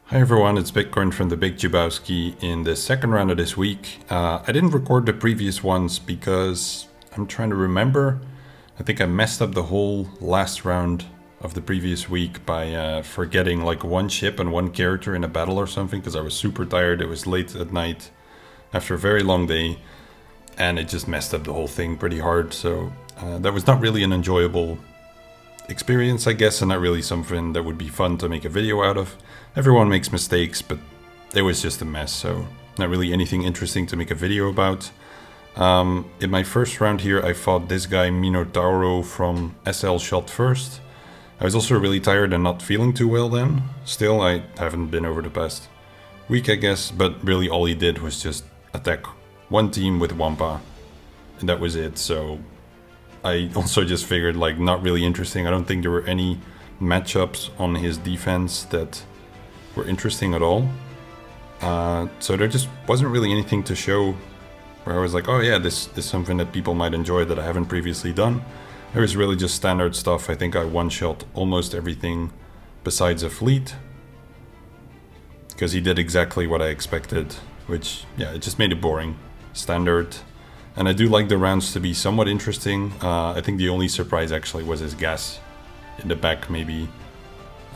Hi everyone, it's Bitcoin from the Big Jabowski. In the second round of this week, I didn't record the previous ones because I'm trying to remember. I think I messed up the whole last round of the previous week by forgetting like one ship and one character in a battle or something because I was super tired. It was late at night after a very long day and it just messed up the whole thing pretty hard. So that was not really an enjoyable experience, I guess, and not really something that would be fun to make a video out of. Everyone makes mistakes, but it was just a mess, so not really anything interesting to make a video about. In my first round here, I fought this guy Minotauro from SL Shot First. I was also really tired and not feeling too well then. Still, I haven't been over the past week, I guess, but really all he did was just attack one team with Wampa, and that was it. So I also just figured, like, not really interesting. I don't think there were any matchups on his defense that were interesting at all. So there just wasn't really anything to show where I was like, oh yeah, this is something that people might enjoy that I haven't previously done. It was really just standard stuff. I think I one-shot almost everything besides a fleet, because he did exactly what I expected, which, yeah, it just made it boring. Standard. And I do like the rounds to be somewhat interesting. I think the only surprise actually was his gas in the back, maybe.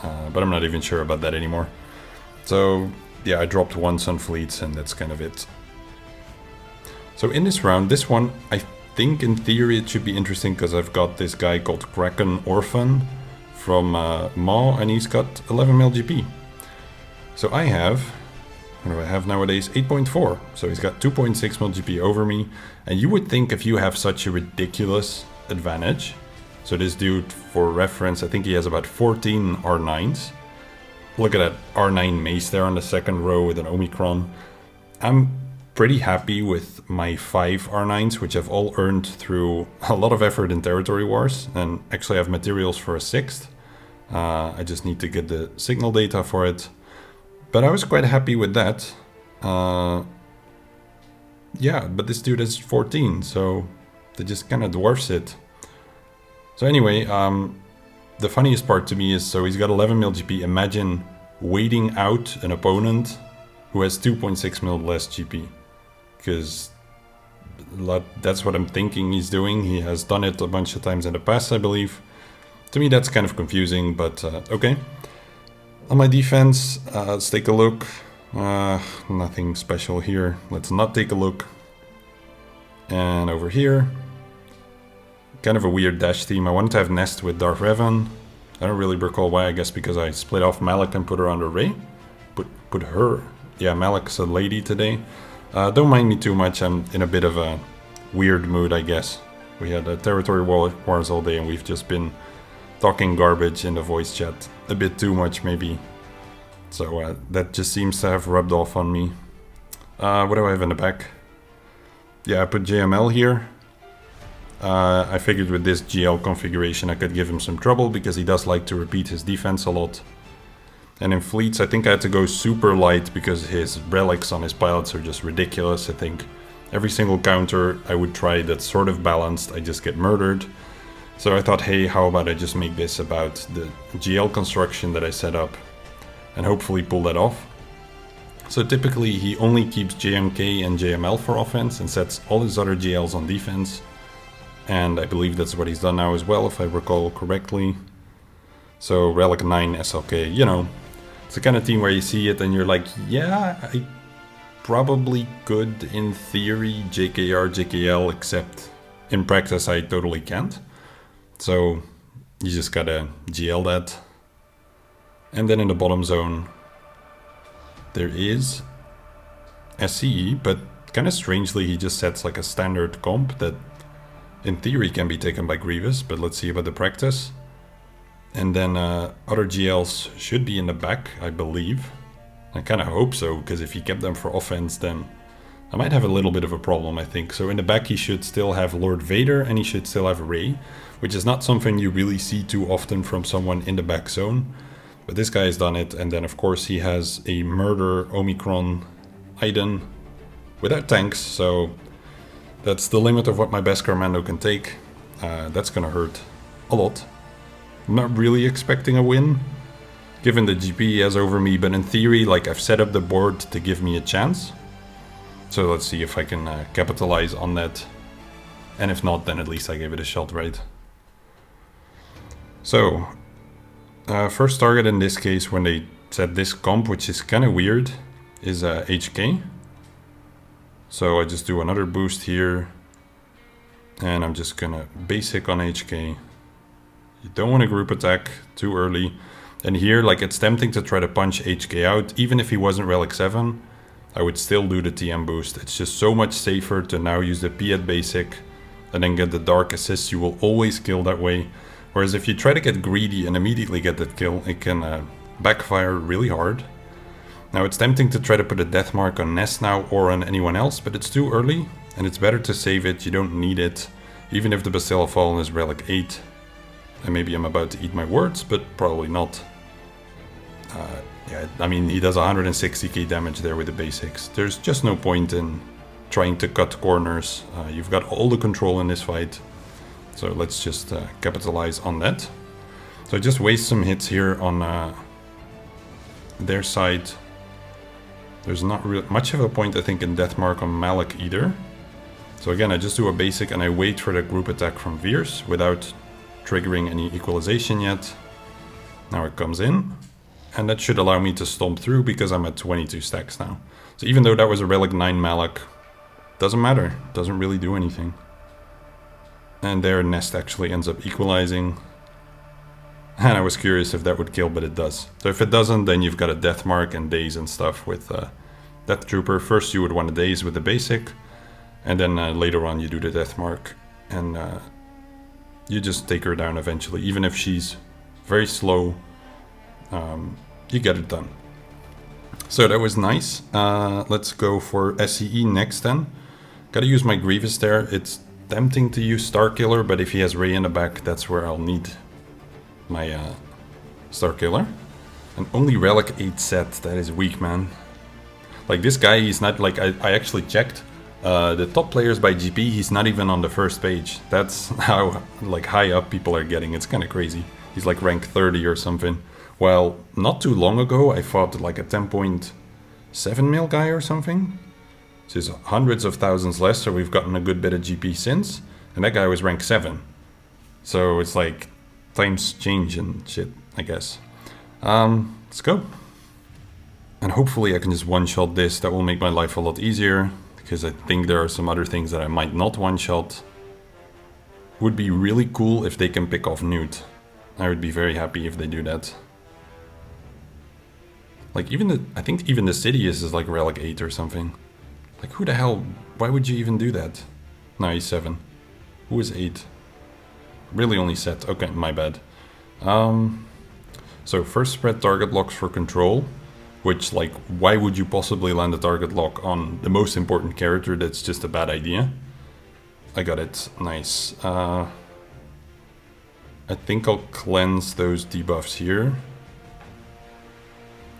But I'm not even sure about that anymore. So, yeah, I dropped once on fleets and that's kind of it. So in this round, this one, I think in theory it should be interesting because I've got this guy called Kraken Orphan from Maw, and he's got 11 mil GP. So I have, what do I have nowadays? 8.4. So he's got 2.6 mil GP over me. And you would think if you have such a ridiculous advantage. So this dude, for reference, I think he has about 14 R9s. Look at that R9 mace there on the second row with an Omicron. I'm pretty happy with my 5 R9s, which I've all earned through a lot of effort in Territory Wars. And actually I have materials for a 6th. I just need to get the signal data for it. But I was quite happy with that. Yeah, but this dude has 14, so that just kind of dwarfs it. So anyway, the funniest part to me is, so he's got 11 mil GP. Imagine waiting out an opponent who has 2.6 mil less GP. Because that's what I'm thinking he's doing. He has done it a bunch of times in the past, I believe. To me, that's kind of confusing, but okay. On my defense, let's take a look. Nothing special here. Let's not take a look. And over here, kind of a weird dash team. I wanted to have Nest with Darth Revan. I don't really recall why. I guess because I split off Malak and put her on the Ray. Put her. Yeah, Malak's a lady today. Don't mind me too much. I'm in a bit of a weird mood, I guess. We had a Territory Wars all day and we've just been talking garbage in the voice chat. A bit too much, maybe. So that just seems to have rubbed off on me. What do I have in the back? Yeah, I put JML here. I figured with this GL configuration I could give him some trouble because he does like to repeat his defense a lot. And in fleets I think I had to go super light because his relics on his pilots are just ridiculous. I think every single counter I would try that's sort of balanced, I just get murdered. So I thought, hey, how about I just make this about the GL construction that I set up and hopefully pull that off. So typically he only keeps JMK and JML for offense and sets all his other GLs on defense. And I believe that's what he's done now as well, if I recall correctly. So Relic 9 SLK, you know, it's the kind of team where you see it and you're like, yeah, I probably could in theory JKR, JKL, except in practice I totally can't. So you just gotta GL that. And then in the bottom zone, there is SCE, but kind of strangely he just sets like a standard comp that in theory can be taken by Grievous, but let's see about the practice. And then other GLs should be in the back, I believe. I kind of hope so, because if he kept them for offense, then I might have a little bit of a problem, I think. So in the back he should still have Lord Vader and he should still have Rey, which is not something you really see too often from someone in the back zone. But this guy has done it, and then of course he has a murder Omicron Iden without tanks, so that's the limit of what my best Commando can take. That's gonna hurt a lot. I'm not really expecting a win. given the GP he has over me, but in theory, like, I've set up the board to give me a chance. So let's see if I can capitalize on that. And if not, then at least I gave it a shot, right? So, first target in this case, when they set this comp, which is kind of weird, is HK. So I just do another boost here. And I'm just gonna basic on HK. You don't want to group attack too early. And here, like, it's tempting to try to punch HK out. Even if he wasn't Relic 7, I would still do the TM boost. It's just so much safer to now use the P at basic and then get the dark assist. You will always kill that way. Whereas if you try to get greedy and immediately get that kill, it can backfire really hard. Now it's tempting to try to put a death mark on Ness now or on anyone else, but it's too early and it's better to save it. You don't need it. Even if the Bastilla Fallen is Relic 8. And maybe I'm about to eat my words, but probably not. Yeah, I mean, he does 160k damage there with the basics. There's just no point in trying to cut corners. You've got all the control in this fight. So let's just capitalize on that. So I just waste some hits here on their side. There's not much of a point, I think, in Deathmark on Malik either. So again, I just do a basic and I wait for the group attack from Veers without triggering any equalization yet. Now it comes in. And that should allow me to stomp through because I'm at 22 stacks now. So even though that was a Relic 9 Malak, doesn't matter. Doesn't really do anything. And their Nest actually ends up equalizing. And I was curious if that would kill, but it does. So if it doesn't, then you've got a Death Mark and Daze and stuff with Death Trooper. First you would want to Daze with the basic. And then later on you do the Death Mark. And you just take her down eventually. Even if she's very slow. You get it done. So that was nice. Let's go for SCE next then. Gotta use my Grievous there. It's tempting to use Starkiller, but if he has Rey in the back, that's where I'll need my Starkiller. And only Relic 8 set, that is weak, man. Like this guy, he's not like, I actually checked. The top players by GP, he's not even on the first page. That's how like high up people are getting. It's kind of crazy. He's like rank 30 or something. Well, not too long ago, I fought like a 10.7 mil guy or something. So it's hundreds of thousands less, so we've gotten a good bit of GP since. And that guy was rank 7. So it's like, times change and shit, I guess. Let's go. And hopefully I can just one-shot this. That will make my life a lot easier. Because I think there are some other things that I might not one-shot. Would be really cool if they can pick off Newt. I would be very happy if they do that. Like even the, I think even the Sidious is like Relic 8 or something. Like who the hell, why would you even do that? No, he's 7. Who is 8? Really only set, okay, my bad. So first spread target locks for control. Which, like, why would you possibly land a target lock on the most important character? That's just a bad idea. I got it, nice. I think I'll cleanse those debuffs here.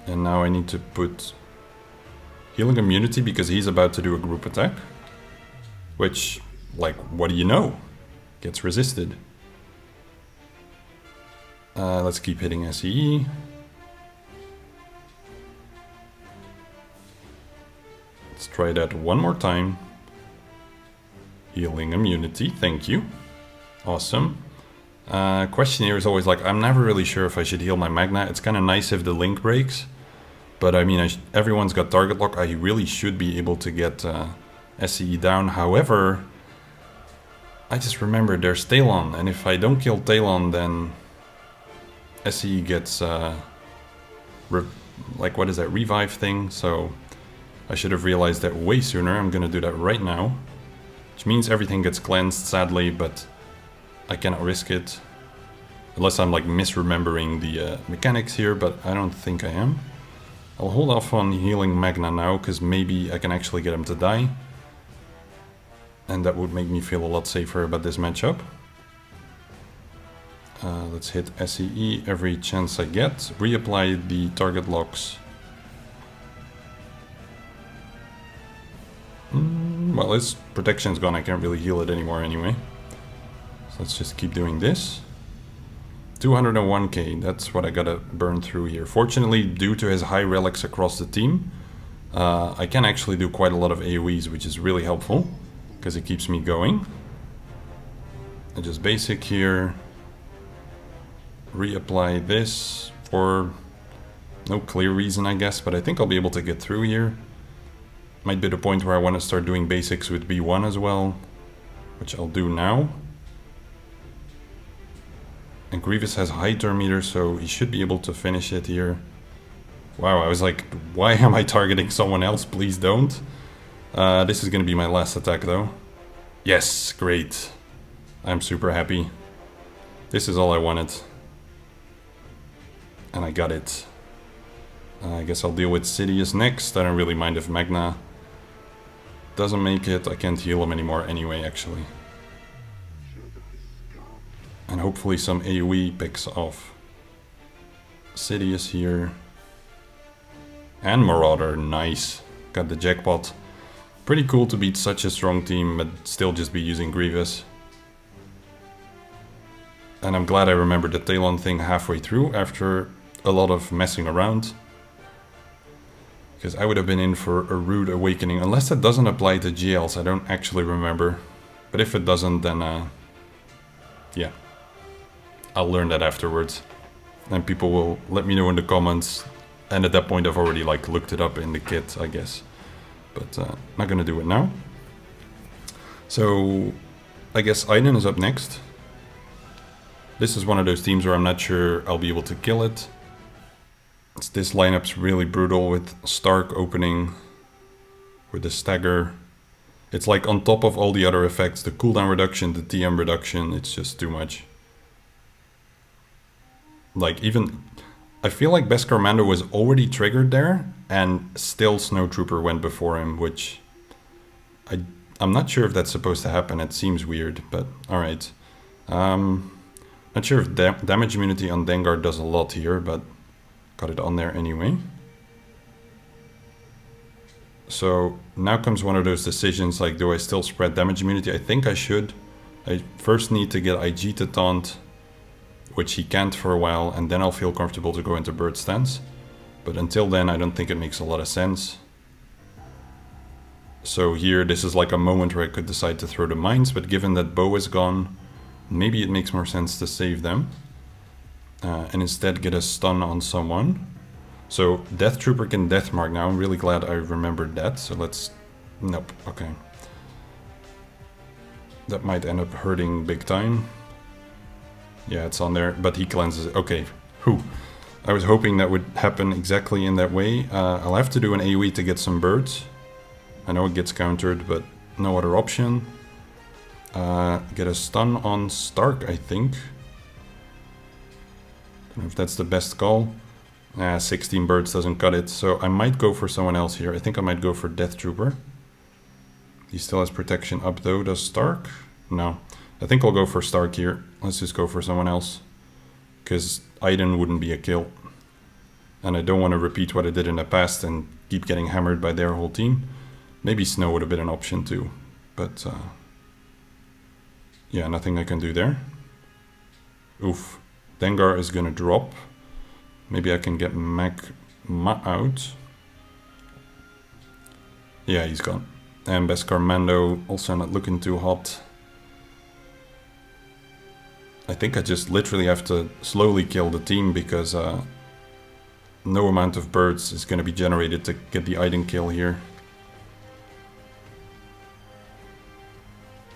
And now I need to put healing immunity because he's about to do a group attack. Which, like, what do you know? Gets resisted. Let's keep hitting SCE. Let's try that one more time. Healing immunity, thank you. Awesome. Question here is always like, I'm never really sure if I should heal my Magna. It's kind of nice if the link breaks. But I mean, everyone's got target lock. I really should be able to get SCE down. However, I just remembered there's Talon. And if I don't kill Talon, then SCE gets, like, what is that, revive thing? So I should have realized that way sooner. I'm going to do that right now. Which means everything gets cleansed, sadly, but I cannot risk it. Unless I'm like misremembering the mechanics here, but I don't think I am. I'll hold off on healing Magna now, because maybe I can actually get him to die. And that would make me feel a lot safer about this matchup. Let's hit SCE every chance I get. Reapply the target locks. Well, his protection's gone. I can't really heal it anymore anyway. So let's just keep doing this. 201k, that's what I gotta burn through here. Fortunately, due to his high relics across the team, I can actually do quite a lot of AoEs, which is really helpful, because it keeps me going. I just basic here, reapply this for no clear reason, I guess, but I think I'll be able to get through here. Might be the point where I want to start doing basics with B1 as well, which I'll do now. And Grievous has high turn meter, so he should be able to finish it here. Wow, I was like, why am I targeting someone else? Please don't. This is going to be my last attack though. Yes, great. I'm super happy. This is all I wanted. And I got it. I guess I'll deal with Sidious next. I don't really mind if Magna doesn't make it. I can't heal him anymore anyway, actually. And hopefully some AoE picks off. Sidious here. And Marauder, nice. Got the jackpot. Pretty cool to beat such a strong team, but still just be using Grievous. And I'm glad I remembered the Talon thing halfway through after a lot of messing around. Because I would have been in for a rude awakening. Unless that doesn't apply to GLs, I don't actually remember. But if it doesn't, then yeah. I'll learn that afterwards. And people will let me know in the comments. And at that point I've already like looked it up in the kit, I guess. But not gonna do it now. So I guess Iden is up next. This is one of those teams where I'm not sure I'll be able to kill it. This lineup's really brutal with Stark opening with the stagger. It's like on top of all the other effects, the cooldown reduction, the TM reduction, it's just too much. Like even, I feel like Beskar Mando was already triggered there and still Snowtrooper went before him, which I'm not sure if that's supposed to happen. It seems weird, but alright. Not sure if damage immunity on Dengar does a lot here, but got it on there anyway. So now comes one of those decisions, like do I still spread damage immunity? I think I should. I first need to get IG to taunt, which he can't for a while, and then I'll feel comfortable to go into bird stance. But until then, I don't think it makes a lot of sense. So here, this is like a moment where I could decide to throw the mines, but given that Bo is gone, maybe it makes more sense to save them. And instead get a stun on someone. So Death Trooper can Death Mark now. I'm really glad I remembered that. So let's... Nope, okay. That might end up hurting big time. Yeah, it's on there, but he cleanses it. Okay, whew. I was hoping that would happen exactly in that way. I'll have to do an AoE to get some birds. I know it gets countered, but no other option. Get a stun on Stark, I think. Don't know if that's the best call. 16 birds doesn't cut it, so I might go for someone else here. I think I might go for Death Trooper. He still has protection up though, does Stark? No. I think I'll go for Stark here. Let's just go for someone else. Because Iden wouldn't be a kill. And I don't want to repeat what I did in the past and keep getting hammered by their whole team. Maybe Snow would have been an option too. But yeah, nothing I can do there. Oof. Dengar is gonna drop. Maybe I can get Magma out. Yeah, he's gone. And Beskar Mando also not looking too hot. I think I just literally have to slowly kill the team because no amount of birds is going to be generated to get the Iden kill here.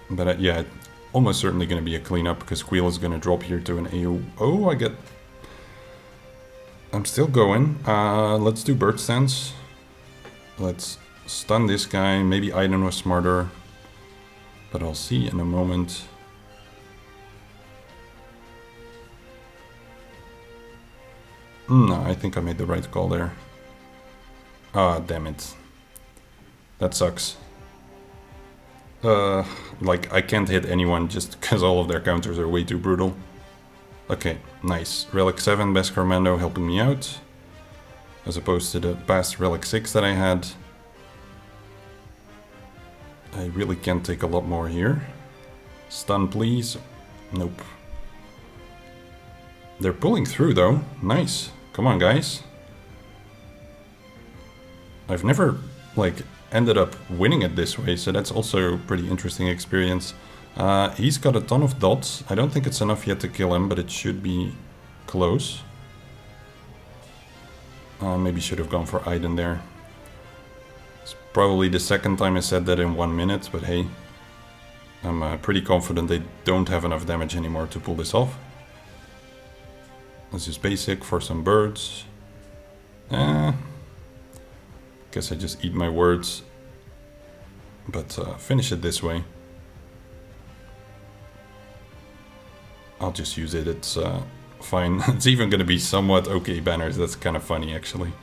But yeah, almost certainly going to be a cleanup because Queel is going to drop here to an AO. Oh, I'm still going. Let's do bird stance. Let's stun this guy. Maybe Iden was smarter. But I'll see in a moment. No, I think I made the right call there. Ah, damn it. That sucks. Like, I can't hit anyone just because all of their counters are way too brutal. Okay, nice. Relic 7, Beskar Mando helping me out. As opposed to the past Relic 6 that I had. I really can't take a lot more here. Stun, please. Nope. They're pulling through though. Nice. Come on, guys. I've never, like, ended up winning it this way, so that's also a pretty interesting experience. He's got a ton of dots. I don't think it's enough yet to kill him, but it should be close. Maybe should have gone for Iden there. It's probably the second time I said that in 1 minute, but hey. I'm pretty confident they don't have enough damage anymore to pull this off. Let's just basic for some birds. Guess I just eat my words. But finish it this way. I'll just use it, it's fine. It's even gonna be somewhat okay banners, that's kind of funny actually.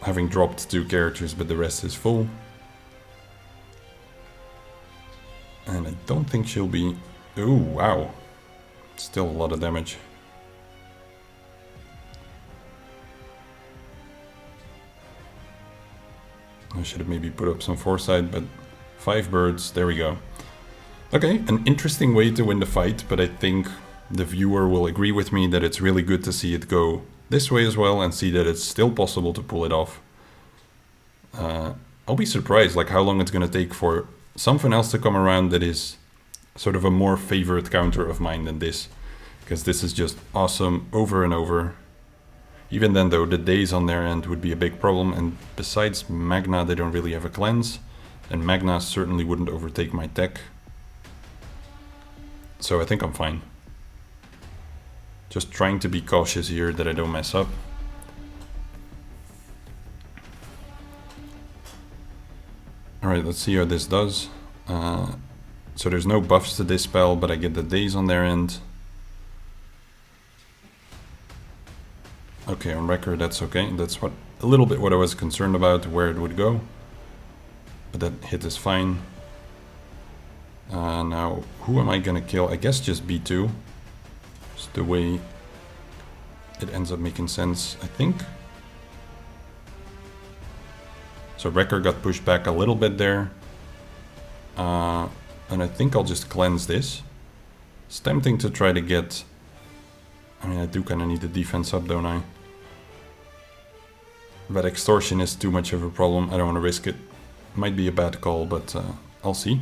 Having dropped 2 characters, but the rest is full. And I don't think she'll be... Ooh, wow. Still a lot of damage. I should have maybe put up some foresight, but 5 birds, there we go. Okay, an interesting way to win the fight, but I think the viewer will agree with me that it's really good to see it go this way as well and see that it's still possible to pull it off. I'll be surprised like how long it's going to take for something else to come around that is sort of a more favorite counter of mine than this. Because this is just awesome over and over. Even then though, the days on their end would be a big problem, and besides Magna they don't really have a cleanse, and Magna certainly wouldn't overtake my tech. So I think I'm fine. Just trying to be cautious here that I don't mess up. Alright, let's see how this does. So there's no buffs to this spell, but I get the days on their end. Okay, on record that's okay. That's what a little bit what I was concerned about, where it would go. But that hit is fine. Now, who am I gonna kill? I guess just B2. Just the way it ends up making sense, I think. So Wrecker got pushed back a little bit there. And I think I'll just cleanse this. It's tempting to try to get... I mean, I do kind of need the defense up, don't I? But extortion is too much of a problem. I don't want to risk it. Might be a bad call, but I'll see.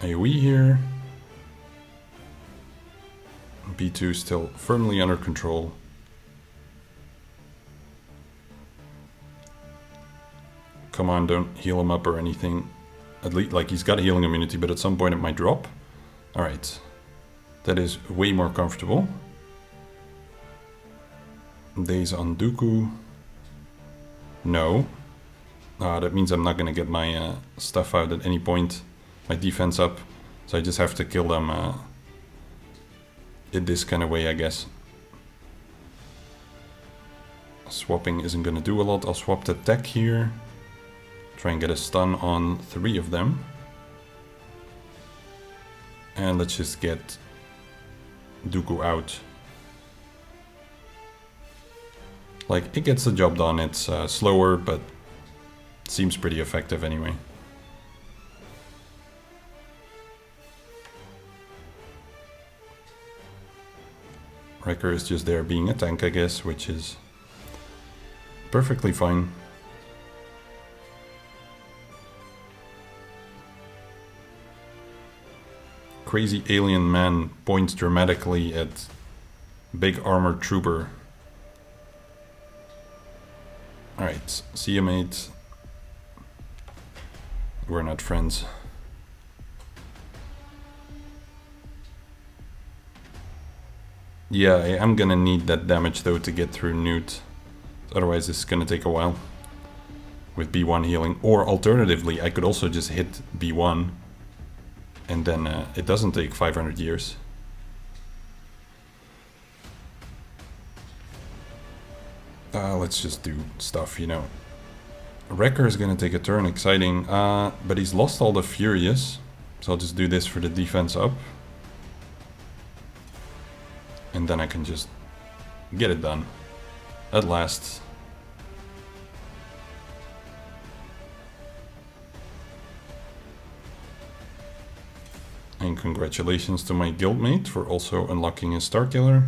AoE here. B2 still firmly under control. Come on, don't heal him up or anything. At least, like, he's got healing immunity, but at some point it might drop. Alright. That is way more comfortable. Days on Dooku. No. That means I'm not gonna get my stuff out at any point. My defense up. So I just have to kill them in this kind of way, I guess. Swapping isn't gonna do a lot. I'll swap the tech here. Try and get a stun on 3 of them. And let's just get Dooku out. Like, it gets the job done. It's slower, but seems pretty effective anyway. Wrecker is just there being a tank, I guess, which is perfectly fine. Crazy alien man points dramatically at big armored trooper. Alright, see you, mate. We're not friends. Yeah, I am gonna need that damage though to get through Newt. Otherwise this is gonna take a while. With B1 healing. Or alternatively, I could also just hit B1. And then it doesn't take 500 years. Let's just do stuff, you know. Wrecker is gonna take a turn, exciting. But he's lost all the Furious. So I'll just do this for the defense up. And then I can just get it done. At last. And And congratulations to my guildmate for also unlocking his Starkiller.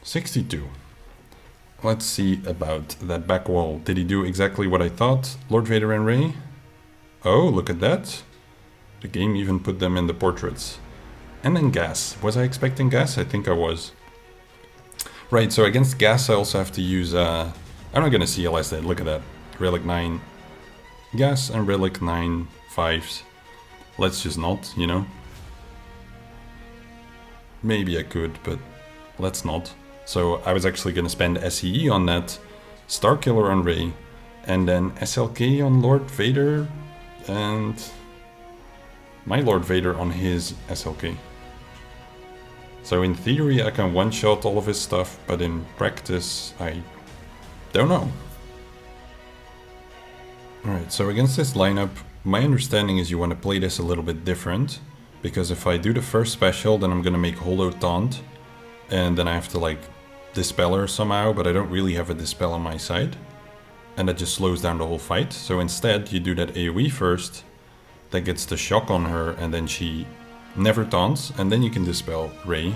62. Let's see about that back wall. Did he do exactly what I thought? Lord Vader and Rey? Oh, look at that. The game even put them in the portraits. And then gas. Was I expecting gas? I think I was. Right, so against gas I also have to use... I'm not gonna CLS that, look at that. Relic 9 gas and Relic 9 5s. Let's just not, you know. Maybe I could, but let's not. So I was actually gonna spend SEE on that, Starkiller on Rey, and then SLK on Lord Vader, and my Lord Vader on his SLK. So in theory I can one-shot all of his stuff, but in practice I don't know. Alright, so against this lineup, my understanding is you want to play this a little bit different, because if I do the first special, then I'm gonna make Holo Taunt, and then I have to like dispel her somehow, but I don't really have a dispel on my side, and that just slows down the whole fight. So instead you do that AoE first, that gets the shock on her, and then she never taunts, and then you can dispel Rey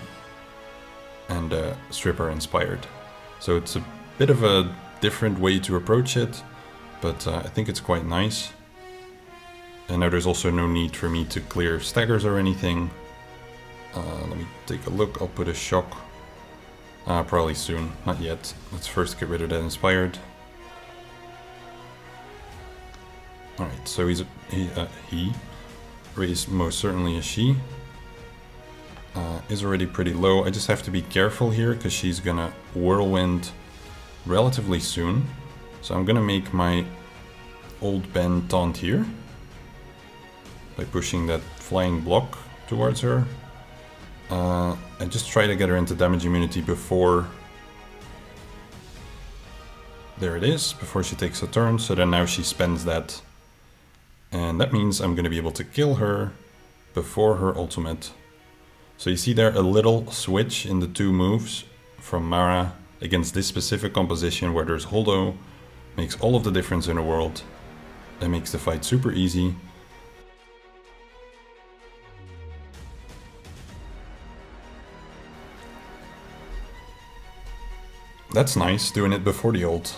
and strip her inspired. So it's a bit of a different way to approach it, but I think it's quite nice. And now there's also no need for me to clear staggers or anything. Let me take a look. I'll put a shock. Probably soon, not yet. Let's first get rid of that inspired. Alright, so he. Rey is most certainly a she. Is already pretty low. I just have to be careful here because she's gonna whirlwind relatively soon. So I'm gonna make my old Ben taunt here by pushing that flying block towards her. I just try to get her into damage immunity before... There it is, before she takes a turn, so then now she spends that. And that means I'm going to be able to kill her before her ultimate. So you see there a little switch in the two moves from Mara against this specific composition where there's Holdo. Makes all of the difference in the world. That makes the fight super easy. That's nice, doing it before the ult.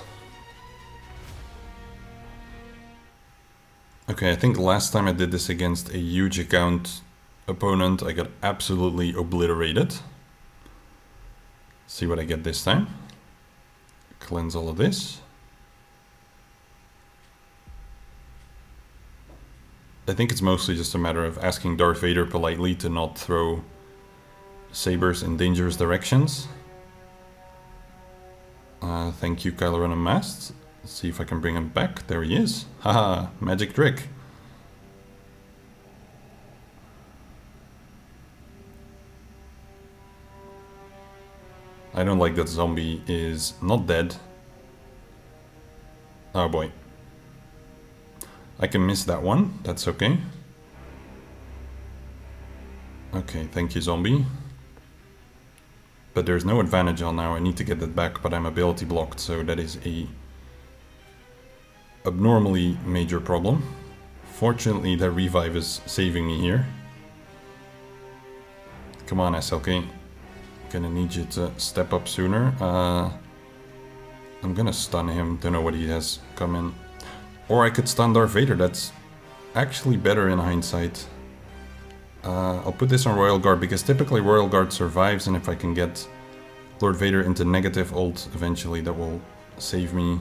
Okay, I think last time I did this against a huge account opponent, I got absolutely obliterated. See what I get this time. Cleanse all of this. I think it's mostly just a matter of asking Darth Vader politely to not throw sabers in dangerous directions. Thank you, Kylo Ren Unmasked. Let's see if I can bring him back. There he is. Haha, magic trick. I don't like that zombie is not dead. Oh boy. I can miss that one. That's okay. Okay, thank you, zombie. But there's no advantage on now. I need to get that back, but I'm ability blocked, so that is a abnormally major problem. Fortunately, that revive is saving me here. Come on, SLK. Gonna need you to step up sooner. I'm gonna stun him. Don't know what he has coming. Or I could stun Darth Vader. That's actually better in hindsight. I'll put this on Royal Guard because typically Royal Guard survives, and if I can get Lord Vader into negative ult eventually, that will save me.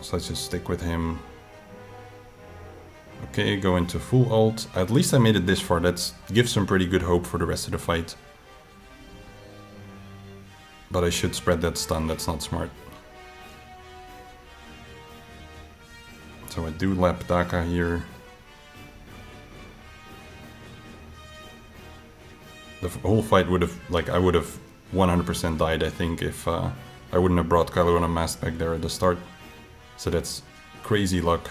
So let's just stick with him. Okay, go into full ult. At least I made it this far. That gives some pretty good hope for the rest of the fight. But I should spread that stun. That's not smart. So I do lap Daka here. The whole fight would have, like, I would have 100% died, I think, if I wouldn't have brought Kylo Ren Unmasked back there at the start. So that's crazy luck.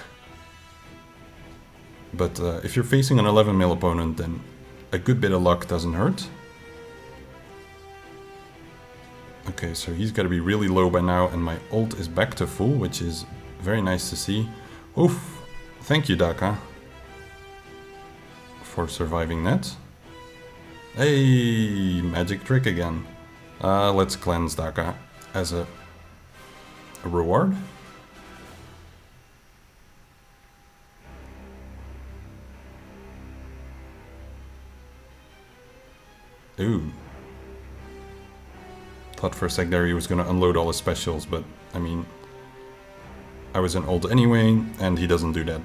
But if you're facing an 11 mil opponent, then a good bit of luck doesn't hurt. Okay, so he's got to be really low by now, and my ult is back to full, which is very nice to see. Oof! Thank you, Daka. for surviving that. Hey, magic trick again. Let's cleanse Daka as a reward. Ooh. Thought for a sec there he was gonna unload all his specials, but I mean, I was in ult anyway, and he doesn't do that.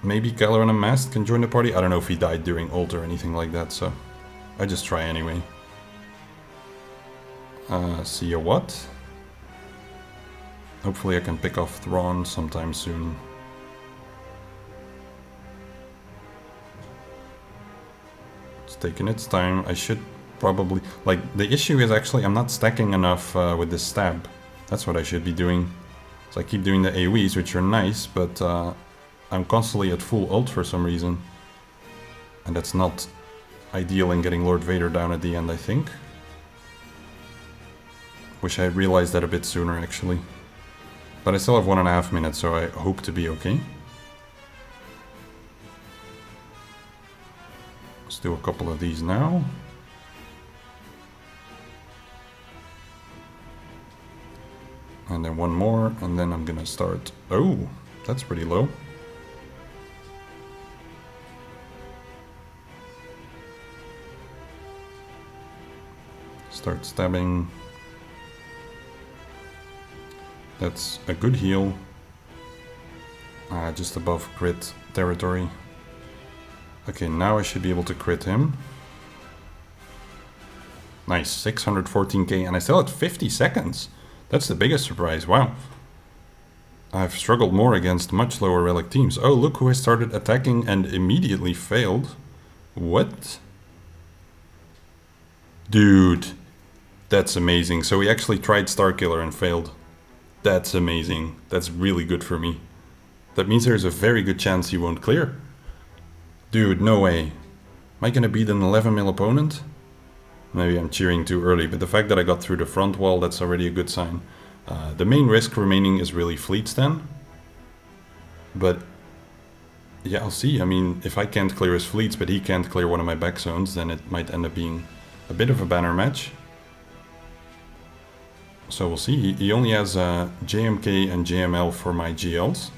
Maybe Kylo Unmasked can join the party? I don't know if he died during ult or anything like that, so I just try anyway. See ya what? Hopefully I can pick off Thrawn sometime soon. It's taking its time. I should probably... Like, the issue is actually I'm not stacking enough with this stab. That's what I should be doing. So I keep doing the AoEs, which are nice, but I'm constantly at full ult for some reason. And that's not ideal in getting Lord Vader down at the end, I think. Wish I realized that a bit sooner, actually. But I still have 1.5 minutes, so I hope to be okay. Let's do a couple of these now. And then one more, and then I'm gonna start... Oh, that's pretty low. Start stabbing. That's a good heal. Just above crit territory. Okay, now I should be able to crit him. Nice, 614k, and I still had 50 seconds. That's the biggest surprise, wow. I've struggled more against much lower relic teams. Oh, look who has started attacking and immediately failed. What? Dude, that's amazing. So he actually tried Starkiller and failed. That's amazing. That's really good for me. That means there's a very good chance he won't clear. Dude, no way. Am I gonna beat an 11 mil opponent? Maybe I'm cheering too early, but the fact that I got through the front wall, that's already a good sign. The main risk remaining is really fleets then. But yeah, I'll see. I mean, if I can't clear his fleets, but he can't clear one of my back zones, then it might end up being a bit of a banner match. So we'll see. He only has JMK and JML for my GLs.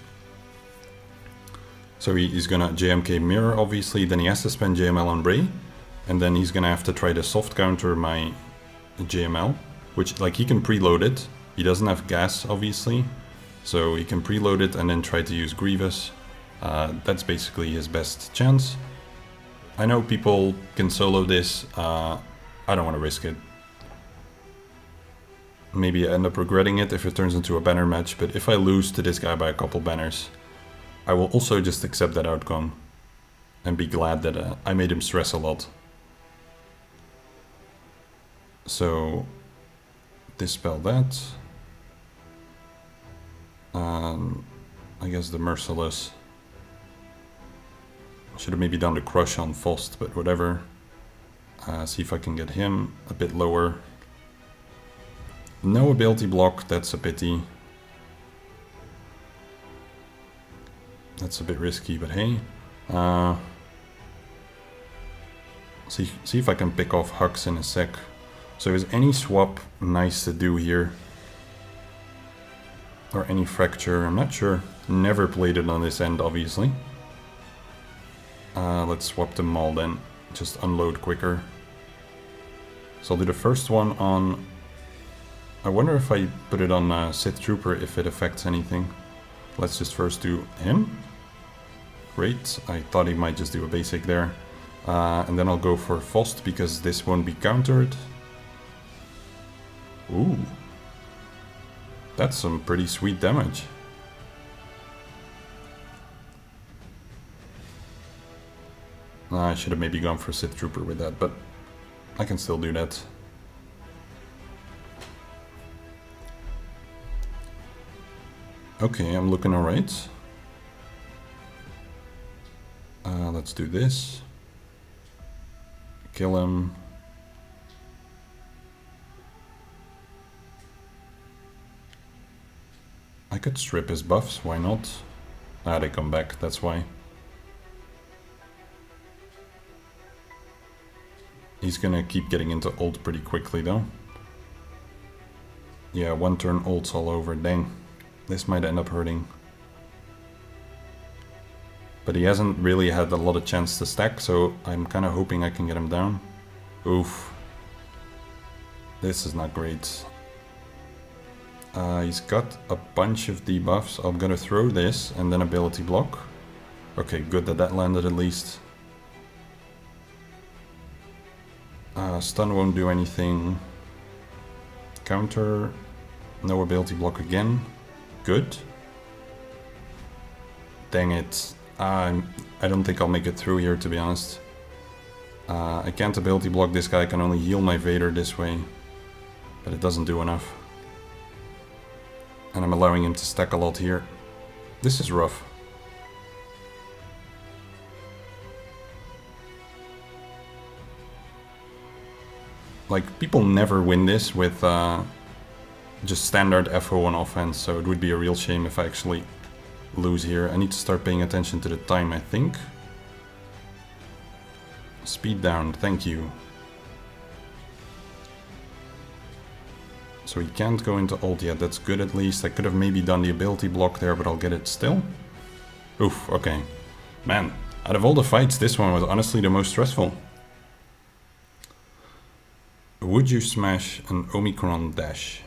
So he's gonna JMK mirror, obviously, then he has to spend JML on Bray. And then he's gonna have to try to soft counter my JML, which, like, he can preload it. He doesn't have gas, obviously, so he can preload it and then try to use Grievous. That's basically his best chance. I know people can solo this. I don't want to risk it. Maybe I end up regretting it if it turns into a banner match, but if I lose to this guy by a couple banners, I will also just accept that outcome and be glad that I made him stress a lot. So, dispel that. I guess the Merciless. Should have maybe done the Crush on Fost, but whatever. See if I can get him a bit lower. No ability block, that's a pity. That's a bit risky, but hey. See if I can pick off Hux in a sec. So is any swap nice to do here? Or any fracture, I'm not sure. Never played it on this end, obviously. Let's swap them all then. Just unload quicker. So I'll do the first one on... I wonder if I put it on Sith Trooper, if it affects anything. Let's just first do him. Great, I thought he might just do a basic there. And then I'll go for Fost, because this won't be countered. Ooh. That's some pretty sweet damage. I should have maybe gone for Sith Trooper with that, but I can still do that. Okay, I'm looking alright. Let's do this. Kill him. I could strip his buffs, why not? Ah, they come back, that's why. He's gonna keep getting into ult pretty quickly though. Yeah, one turn ults all over, dang. This might end up hurting. But he hasn't really had a lot of chance to stack, so I'm kind of hoping I can get him down. Oof. This is not great. He's got a bunch of debuffs. I'm gonna throw this and then ability block. Okay, good that that landed at least. Stun won't do anything. Counter. No ability block again. Good. Dang it. I don't think I'll make it through here, to be honest. I can't ability block this guy. I can only heal my Vader this way. But it doesn't do enough. And I'm allowing him to stack a lot here. This is rough. Like, people never win this with just standard FO on offense, so it would be a real shame if I actually lose here. I need to start paying attention to the time, I think. Speed down, thank you. So he can't go into ult yet, that's good at least. I could have maybe done the ability block there, but I'll get it still. Oof, okay. Man, out of all the fights, this one was honestly the most stressful. Would you smash an Omicron dash?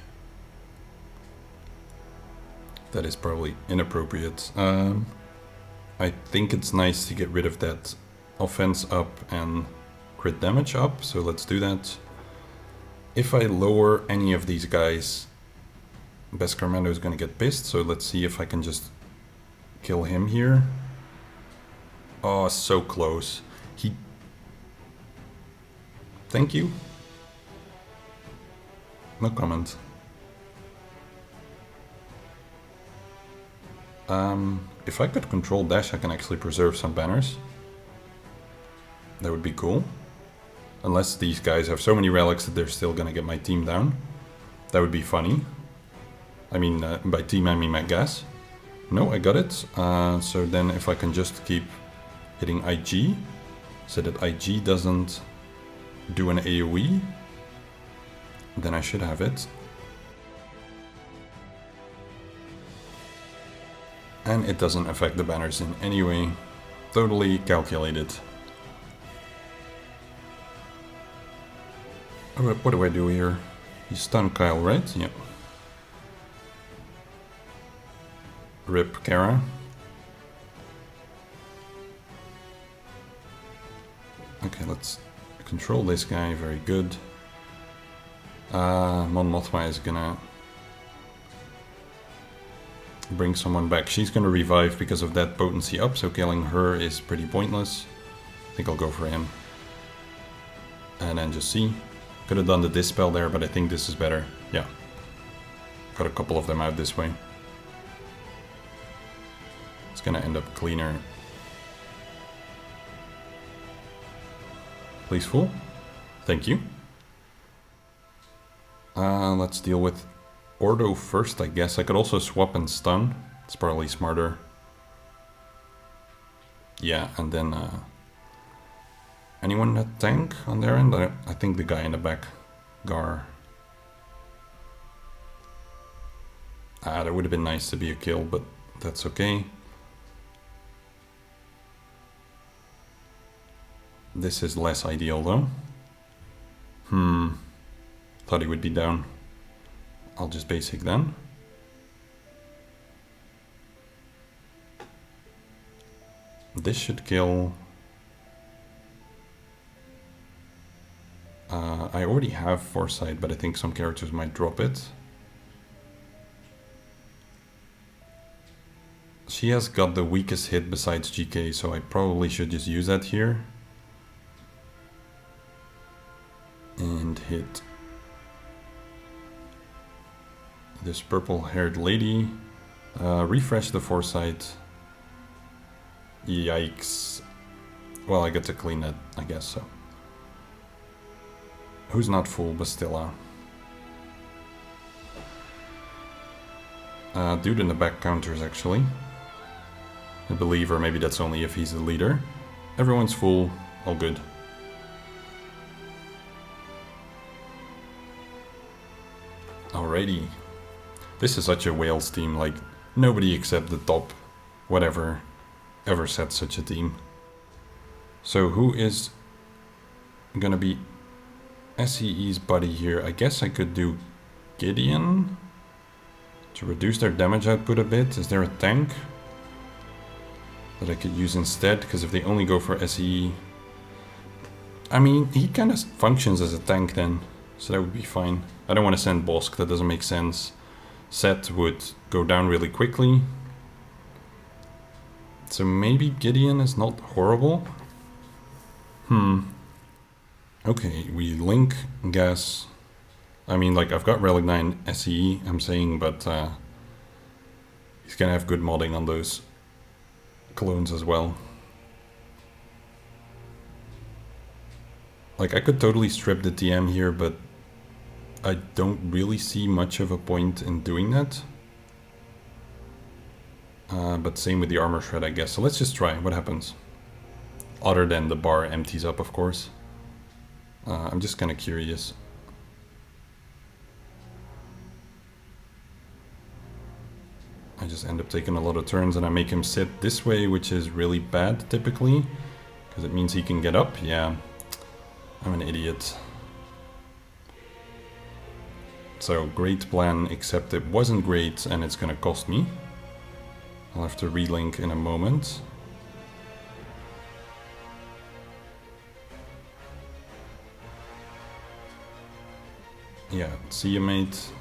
That is probably inappropriate. I think it's nice to get rid of that offense up and crit damage up, so let's do that. If I lower any of these guys, Bescarmando is going to get pissed, so let's see if I can just kill him here. Oh, so close. Thank you. No comment. If I could control dash, I can actually preserve some banners. That would be cool. Unless these guys have so many relics that they're still gonna get my team down. That would be funny. I mean, by team I mean my gas. No, I got it. So then if I can just keep hitting IG, so that IG doesn't do an AoE, then I should have it. And it doesn't affect the banners in any way. Totally calculated. What do I do here? You stun Kyle, right? Yep. Rip Kara. Okay, let's control this guy. Very good. Mon Mothma is gonna bring someone back. She's gonna revive because of that potency up, so killing her is pretty pointless. I think I'll go for him. And then just see. Could have done the dispel there, but I think this is better. Yeah. Got a couple of them out this way. It's gonna end up cleaner. Please, fool. Thank you. Let's deal with Ordo first, I guess. I could also swap and stun. It's probably smarter. Yeah, and then anyone that tank on their end? I think the guy in the back, Gar. That would have been nice to be a kill, but that's okay. This is less ideal though. Thought he would be down. I'll just basic then. This should kill. I already have Foresight, but I think some characters might drop it. She has got the weakest hit besides GK, so I probably should just use that here. And hit this purple-haired lady. Refresh the Foresight. Yikes. Well, I get to clean that, I guess so. Who's not full, Bastilla? Dude in the back counters, actually. I believe, or maybe that's only if he's the leader. Everyone's full, all good. Alrighty. This is such a Wales team, like nobody except the top whatever ever set such a team. So who is gonna be SEE's buddy here? I guess I could do Gideon to reduce their damage output a bit. Is there a tank that I could use instead? Because if they only go for SEE, I mean, he kind of functions as a tank then, so that would be fine. I don't want to send Bosk, that doesn't make sense. Set would go down really quickly. So maybe Gideon is not horrible. Okay, we link gas. I mean, like, I've got Relic 9 SE, I'm saying, but he's gonna have good modding on those clones as well. Like, I could totally strip the TM here, but I don't really see much of a point in doing that. But same with the armor shred, I guess. So let's just try what happens. Other than the bar empties up, of course. I'm just kind of curious. I just end up taking a lot of turns and I make him sit this way, which is really bad typically, because it means he can get up. Yeah, I'm an idiot. So great plan, except it wasn't great and it's gonna cost me. I'll have to relink in a moment. Yeah, see you, mate.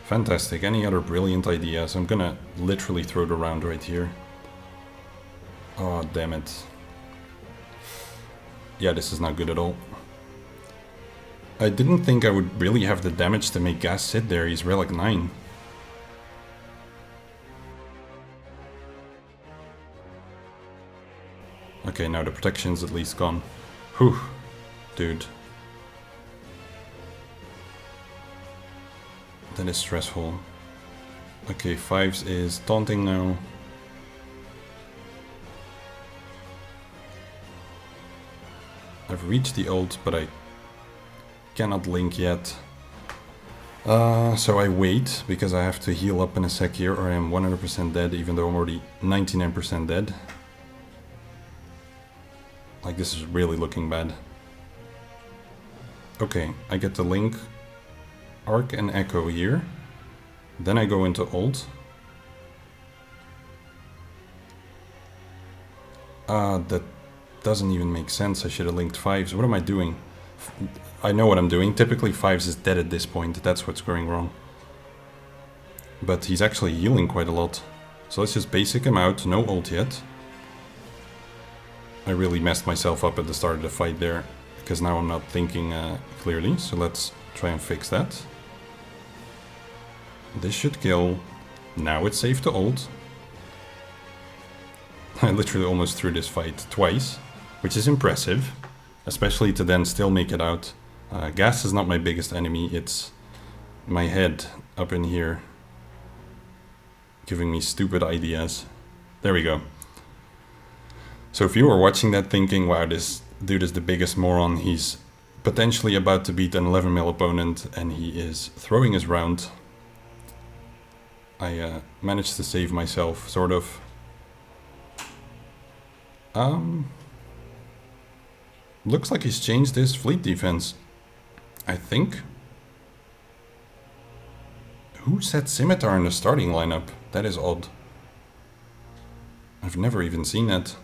Fantastic. Any other brilliant ideas? I'm gonna literally throw the round right here. Oh, damn it. Yeah, this is not good at all. I didn't think I would really have the damage to make gas sit there. He's Relic 9. Okay, now the protection's at least gone. Whew, dude. That is stressful. Okay, 5s is taunting now. I've reached the ult, but I cannot link yet. So I wait, because I have to heal up in a sec here, or I am 100% dead, even though I'm already 99% dead. Like, this is really looking bad. Okay, I get the link Arc and Echo here. Then I go into ult. That doesn't even make sense. I should have linked 5s. What am I doing? I know what I'm doing. Typically 5s is dead at this point. That's what's going wrong. But he's actually healing quite a lot. So let's just basic him out. No ult yet. I really messed myself up at the start of the fight there, because now I'm not thinking clearly. So let's try and fix that. This should kill. Now it's safe to ult. I literally almost threw this fight twice, which is impressive, especially to then still make it out. Gas is not my biggest enemy, it's my head up in here giving me stupid ideas. There we go. So if you were watching that thinking, wow, this dude is the biggest moron, he's potentially about to beat an 11 mil opponent and he is throwing his round. I managed to save myself, sort of. Looks like he's changed his fleet defense, I think. Who set Scimitar in the starting lineup? That is odd. I've never even seen that.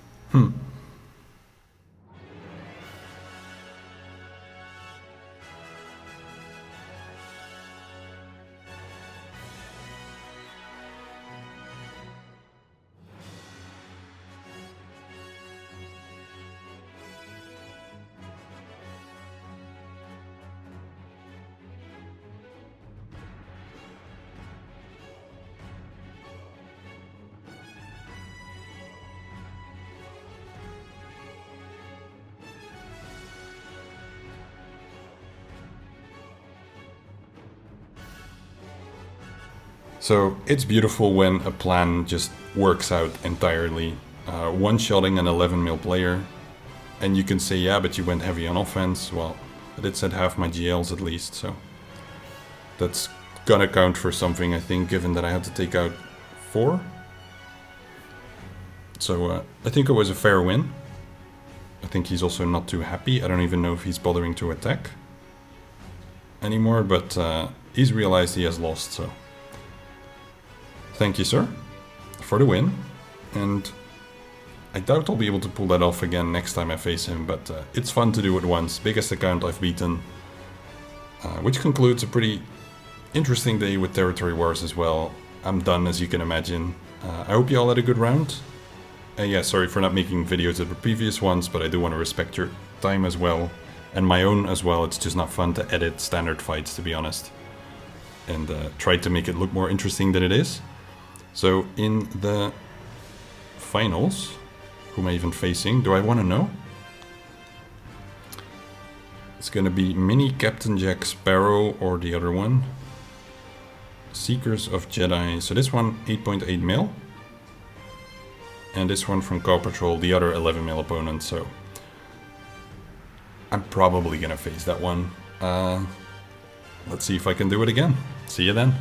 So it's beautiful when a plan just works out entirely. One-shotting an 11 mil player, and you can say, yeah, but you went heavy on offense. Well, it said half my GLs at least, so that's gonna count for something, I think, given that I had to take out 4. So I think it was a fair win. I think he's also not too happy. I don't even know if he's bothering to attack anymore, but he's realized he has lost, so... Thank you, sir, for the win. And I doubt I'll be able to pull that off again next time I face him, but it's fun to do it once. Biggest account I've beaten. Which concludes a pretty interesting day with Territory Wars as well. I'm done, as you can imagine. I hope you all had a good round. Yeah, sorry for not making videos of the previous ones, but I do want to respect your time as well. And my own as well. It's just not fun to edit standard fights, to be honest. And try to make it look more interesting than it is. So in the finals, who am I even facing? Do I want to know? It's gonna be Mini Captain Jack Sparrow or the other one. Seekers of Jedi. So this one 8.8 mil. And this one from Paw Patrol, the other 11 mil opponent. So I'm probably gonna face that one. Let's see if I can do it again. See you then.